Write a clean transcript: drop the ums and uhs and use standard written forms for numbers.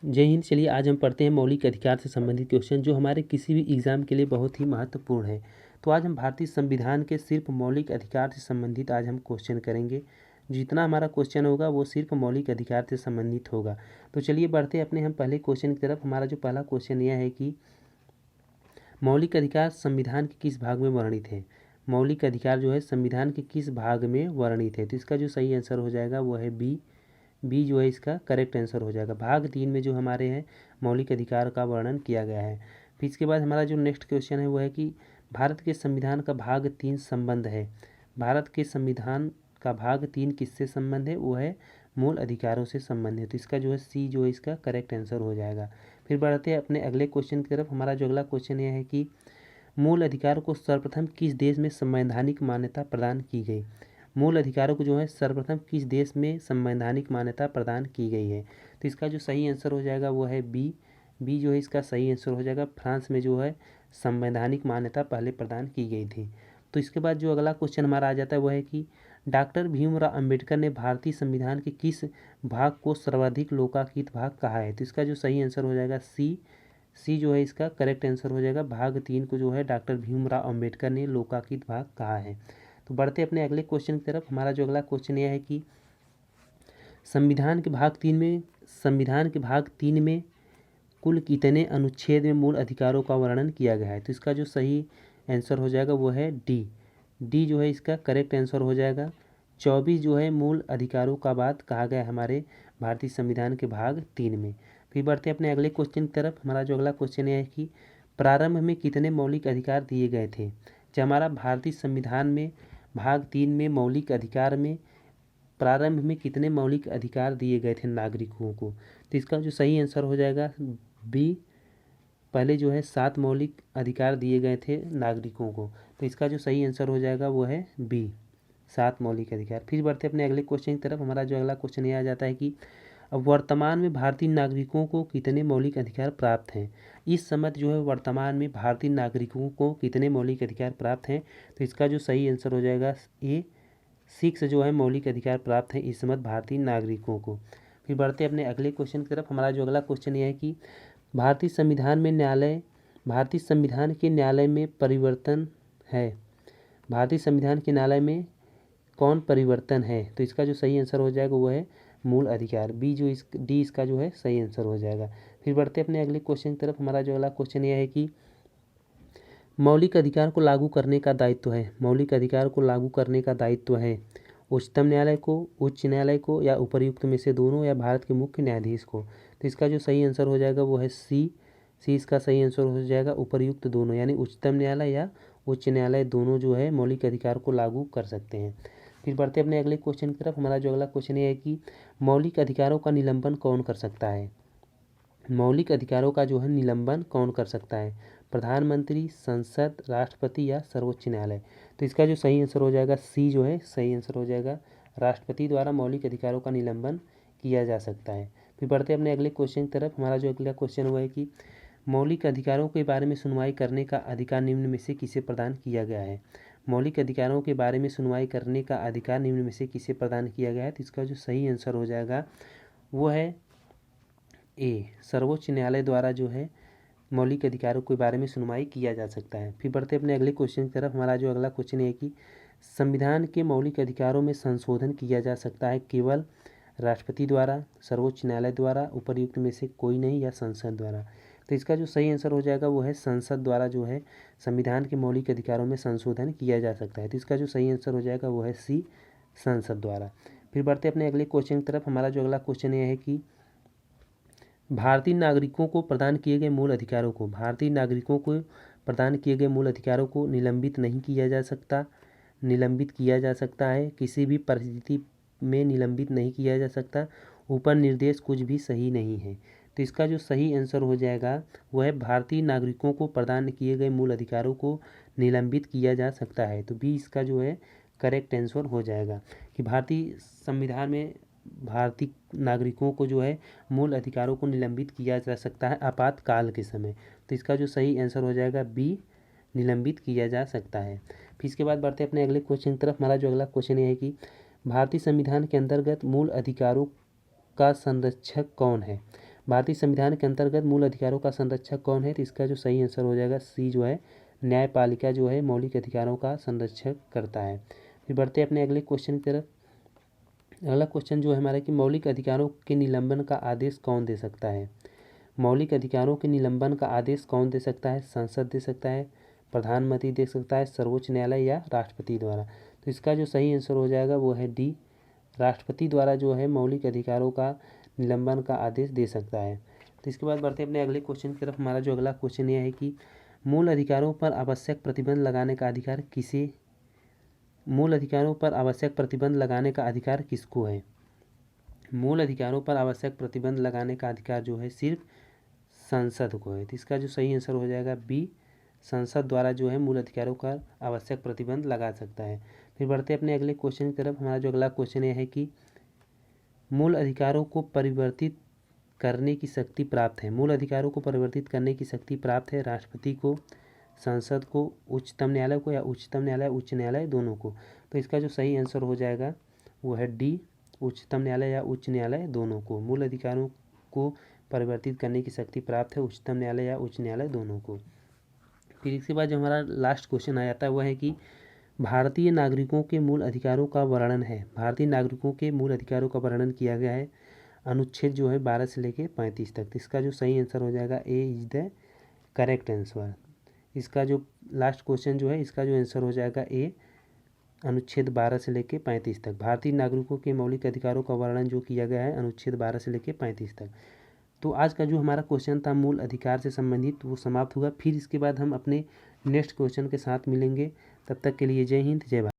जय हिंद। चलिए आज हम पढ़ते हैं मौलिक अधिकार से संबंधित क्वेश्चन जो हमारे किसी भी एग्जाम के लिए बहुत ही महत्वपूर्ण है। तो आज हम भारतीय संविधान के सिर्फ मौलिक अधिकार से संबंधित आज हम क्वेश्चन करेंगे। जितना हमारा क्वेश्चन होगा वो सिर्फ मौलिक अधिकार से संबंधित होगा। तो चलिए बढ़ते हैं अपने हम पहले क्वेश्चन की तरफ। हमारा जो पहला क्वेश्चन यह है कि मौलिक अधिकार संविधान के किस भाग में वर्णित है। मौलिक अधिकार जो है संविधान के किस भाग में वर्णित है। तो इसका जो सही आंसर हो जाएगा वो है बी जो है इसका करेक्ट आंसर हो जाएगा। भाग 3 में जो हमारे हैं मौलिक अधिकार का वर्णन किया गया है। फिर इसके बाद हमारा जो नेक्स्ट क्वेश्चन है वो है कि भारत के संविधान का भाग 3 संबंध है। भारत के संविधान का भाग 3 किससे संबंध है, वो है मूल अधिकारों से संबंध है। तो इसका जो है सी जो है इसका करेक्ट आंसर हो जाएगा। फिर बढ़ते हैं अपने अगले क्वेश्चन की तरफ। हमारा जो अगला क्वेश्चन यह है कि मूल अधिकार को सर्वप्रथम किस देश में संवैधानिक मान्यता प्रदान की गई। मूल अधिकारों को जो है सर्वप्रथम किस देश में संवैधानिक मान्यता प्रदान की गई है। तो इसका जो सही आंसर हो जाएगा वो है बी जो है इसका सही आंसर हो जाएगा। फ्रांस में जो है संवैधानिक मान्यता पहले प्रदान की गई थी। तो इसके बाद जो अगला क्वेश्चन हमारा आ जाता है वह है कि डॉक्टर भीमराव अंबेडकर ने भारतीय संविधान के किस भाग को सर्वाधिक लोकाहित भाग कहा है। तो इसका जो सही आंसर हो जाएगा सी जो है इसका करेक्ट आंसर हो जाएगा। भाग 3 को जो है डॉक्टर भीमराव अंबेडकर ने लोकाहित भाग कहा है। तो बढ़ते अपने अगले क्वेश्चन की तरफ। हमारा जो अगला क्वेश्चन यह है कि संविधान के भाग 3 में कुल कितने अनुच्छेद में मूल अधिकारों का वर्णन किया गया है। तो इसका जो सही आंसर हो जाएगा वो है डी जो है इसका करेक्ट आंसर हो जाएगा। 24 जो है मूल अधिकारों का बात कहा गया है हमारे भारतीय संविधान के भाग 3 में। फिर बढ़ते अपने अगले क्वेश्चन की तरफ। हमारा जो अगला क्वेश्चन यह है कि प्रारंभ में कितने मौलिक अधिकार दिए गए थे। जब हमारा भारतीय संविधान में भाग 3 में मौलिक अधिकार में प्रारंभ में कितने मौलिक अधिकार दिए गए थे नागरिकों को। तो इसका जो सही आंसर हो जाएगा बी। पहले जो है 7 मौलिक अधिकार दिए गए थे नागरिकों को। तो इसका जो सही आंसर हो जाएगा वो है बी 7 मौलिक अधिकार। फिर बढ़ते अपने अगले क्वेश्चन की तरफ। हमारा जो अगला क्वेश्चन यह आ जाता है कि अब वर्तमान में भारतीय नागरिकों को कितने मौलिक अधिकार प्राप्त हैं। इस समय जो है वर्तमान में भारतीय नागरिकों को कितने मौलिक अधिकार प्राप्त हैं। तो इसका जो सही आंसर हो जाएगा ए 6 जो है मौलिक अधिकार प्राप्त हैं इस समय भारतीय नागरिकों को। फिर बढ़ते अपने अगले क्वेश्चन की तरफ। हमारा जो अगला क्वेश्चन यह है कि भारतीय संविधान के न्यायालय में परिवर्तन है। भारतीय संविधान के न्यायालय में कौन परिवर्तन है। तो इसका जो सही आंसर हो जाएगा वो है मूल अधिकार। डी इसका जो है सही आंसर हो जाएगा। फिर बढ़ते अपने अगले क्वेश्चन की तरफ। हमारा जो अगला क्वेश्चन यह है कि मौलिक अधिकार को लागू करने का दायित्व है। मौलिक अधिकार को लागू करने का दायित्व है उच्चतम न्यायालय को, उच्च न्यायालय को, या उपर्युक्त में से दोनों, या भारत के मुख्य न्यायाधीश को। तो इसका जो सही आंसर हो जाएगा वो है सी इसका सही आंसर हो जाएगा उपर्युक्त दोनों, यानी उच्चतम न्यायालय या उच्च न्यायालय दोनों जो है मौलिक अधिकार को लागू कर सकते हैं। फिर बढ़ते अपने अगले क्वेश्चन की तरफ। हमारा जो अगला क्वेश्चन ये है कि मौलिक अधिकारों का निलंबन कौन कर सकता है। मौलिक अधिकारों का जो है निलंबन कौन कर सकता है। प्रधानमंत्री, संसद, राष्ट्रपति, या सर्वोच्च न्यायालय। तो इसका जो सही आंसर हो जाएगा सी जो है सही आंसर हो जाएगा। राष्ट्रपति द्वारा मौलिक अधिकारों का निलंबन किया जा सकता है। फिर बढ़ते अपने अगले क्वेश्चन की तरफ। हमारा जो अगला क्वेश्चन हुआ है कि मौलिक अधिकारों के बारे में सुनवाई करने का अधिकार निम्न में से किसे प्रदान किया गया है। मौलिक अधिकारों के बारे में सुनवाई करने का अधिकार निम्न में से किसे प्रदान किया गया है। तो इसका जो सही आंसर हो जाएगा वो है ए, सर्वोच्च न्यायालय द्वारा जो है मौलिक अधिकारों के बारे में सुनवाई किया जा सकता है। फिर बढ़ते अपने अगले क्वेश्चन की तरफ। हमारा जो अगला क्वेश्चन है कि संविधान के मौलिक अधिकारों में संशोधन किया जा सकता है केवल राष्ट्रपति द्वारा, सर्वोच्च न्यायालय द्वारा, उपर्युक्त में से कोई नहीं, या संसद द्वारा। तो इसका जो सही आंसर हो जाएगा वो है संसद द्वारा जो है संविधान के मौलिक अधिकारों में संशोधन किया जा सकता है। तो इसका जो सही आंसर हो जाएगा वो है सी, संसद द्वारा। फिर बढ़ते अपने अगले क्वेश्चन की तरफ। हमारा जो अगला क्वेश्चन ये है कि भारतीय नागरिकों को प्रदान किए गए मूल अधिकारों को निलंबित नहीं किया जा सकता। निलंबित किया जा सकता है, किसी भी परिस्थिति में निलंबित नहीं किया जा सकता। ऊपर निर्देश कुछ भी सही नहीं है। तो इसका जो सही आंसर हो जाएगा वह है भारतीय नागरिकों को प्रदान किए गए मूल अधिकारों को निलंबित किया जा सकता है। तो बी इसका जो है करेक्ट आंसर हो जाएगा कि भारतीय संविधान में भारतीय नागरिकों को जो है मूल अधिकारों को निलंबित किया जा सकता है आपातकाल के समय। तो इसका जो सही आंसर हो जाएगा बी, निलंबित किया जा सकता है। फिर इसके बाद बढ़ते अपने अगले क्वेश्चन की तरफ। हमारा जो अगला क्वेश्चन ये है कि भारतीय संविधान के अंतर्गत मूल अधिकारों का संरक्षक कौन है। भारतीय संविधान के अंतर्गत मूल अधिकारों का संरक्षक कौन है? तो इसका जो सही आंसर हो जाएगा सी जो है, न्यायपालिका जो है मौलिक अधिकारों का संरक्षण करता है। फिर बढ़ते हैं अपने अगले क्वेश्चन की तरफ। अगला क्वेश्चन जो है हमारा कि मौलिक अधिकारों के निलंबन का आदेश कौन दे सकता है? मौलिक अधिकारों के निलंबन का आदेश कौन दे सकता है? संसद दे सकता है, प्रधानमंत्री दे सकता है, सर्वोच्च न्यायालय या राष्ट्रपति द्वारा? तो इसका जो सही आंसर हो जाएगा वो है डी, राष्ट्रपति द्वारा जो है मौलिक अधिकारों का निलंबन का आदेश दे सकता है। तो इसके बाद बढ़ते हैं अपने अगले क्वेश्चन की तरफ। हमारा जो अगला क्वेश्चन यह है कि मूल अधिकारों पर आवश्यक प्रतिबंध लगाने का अधिकार किसे, मूल अधिकारों पर आवश्यक प्रतिबंध लगाने का अधिकार किसको है? मूल अधिकारों पर आवश्यक प्रतिबंध लगाने का अधिकार जो है सिर्फ संसद को है। तो इसका जो सही आंसर हो जाएगा बी, संसद द्वारा जो है मूल अधिकारों का आवश्यक प्रतिबंध लगा सकता है। फिर बढ़ते अपने अगले क्वेश्चन की तरफ। हमारा जो अगला क्वेश्चन यह है कि मूल अधिकारों को परिवर्तित करने की शक्ति प्राप्त है, मूल अधिकारों को परिवर्तित करने की शक्ति प्राप्त है राष्ट्रपति को, संसद को, उच्चतम न्यायालय को, या उच्चतम न्यायालय उच्च न्यायालय दोनों को? तो इसका जो सही आंसर हो जाएगा वो है डी, उच्चतम न्यायालय या उच्च न्यायालय दोनों को। मूल अधिकारों को परिवर्तित करने की शक्ति प्राप्त है उच्चतम न्यायालय या उच्च न्यायालय दोनों को। फिर इसके बाद जो हमारा लास्ट क्वेश्चन आ जाता है वह है कि भारतीय नागरिकों के मूल अधिकारों का वर्णन है, भारतीय नागरिकों के मूल अधिकारों का वर्णन किया गया है अनुच्छेद जो है 12 से लेकर 35 तक। तो इसका जो सही आंसर हो जाएगा ए इज द करेक्ट आंसर। इसका जो लास्ट क्वेश्चन जो है इसका जो आंसर हो जाएगा ए, अनुच्छेद 12 से लेकर 35 तक। भारतीय नागरिकों के मौलिक अधिकारों का वर्णन जो किया गया है अनुच्छेद 12 से लेकर 35 तक। तो आज का जो हमारा क्वेश्चन था मूल अधिकार से संबंधित वो समाप्त हुआ। फिर इसके बाद हम अपने नेक्स्ट क्वेश्चन के साथ मिलेंगे। तब तक के लिए जय हिंद, जय भारत।